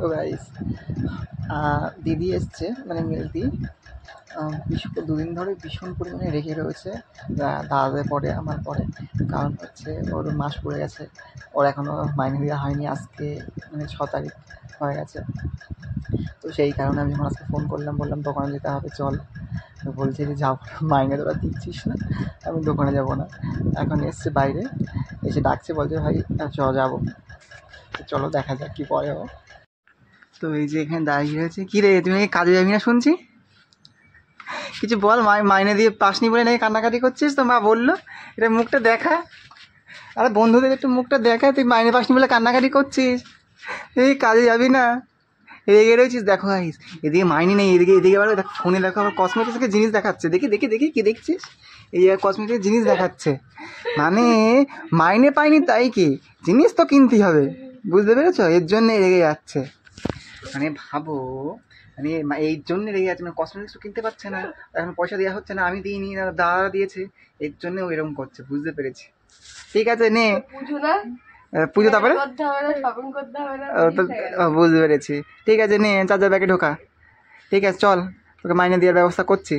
তো গাইস দিদি এসছে মানে মিলতি দুদিন ধরে ভীষণ পরিমাণে রেগে রয়েছে দাদাদের পরে আমার পরে। কারণ হচ্ছে ওর মাস পড়ে গেছে, ওর এখনও মাইনে দেওয়া হয়নি। আজকে মানে 6 তারিখ হয়ে গেছে। তো সেই কারণে আমি যখন আজকে ফোন করলাম, বললাম দোকানে যেতে হবে চল। তো বলছে যে যাবো না, মাইনে তোরা দিচ্ছিস না, আমি দোকানে যাবো না। এখন এসছে বাইরে, এসে ডাকছে, বলছে ভাই যাবো। চলো দেখা যাক কী পরে ও। তো এই যে এখানে দাঁড়িয়ে রয়েছে। কী রে, তুমি কাজে যাবি না শুনছি? কিছু বল। মাইনে দিয়ে পাসনি বলে নাকি কান্নাকাটি করছিস? তো মা বললো এটা মুখটা দেখা। আরে বন্ধুদের একটু মুখটা দেখা, তুই মাইনে পাসনি বলে কান্নাকাটি করছিস। এই কাজে যাবি না, রেগে রয়েছিস। দেখো আইস, এদিকে মাইনে নেই, এদিকে আবার দেখো ফোনে, দেখো আবার কসমেটিক্সের জিনিস দেখাচ্ছে। দেখি কী দেখছিস? এই কসমেটিক্সের জিনিস দেখাচ্ছে, মানে মাইনে পাইনি তাই কি, জিনিস তো কিনতেই হবে, বুঝতে পেরেছো? এর জন্যে রেগে যাচ্ছে। মানে ভাবো, মানে এই জন্য রেগে যাচ্ছে, মানে কসমেটিক্স কিনতে পারছে না, এখন পয়সা দেওয়া হচ্ছে না, আমি দিইনি, দাদা দিয়েছে, এর জন্য ও এরকম করছে, বুঝতে পেরেছি। ঠিক আছে নে পুজো, তারপরে বুঝতে পেরেছি। ঠিক আছে নে চার্জার ব্যাগে ঢোকা। ঠিক আছে চল, তোকে মাইনে দেওয়ার ব্যবস্থা করছি।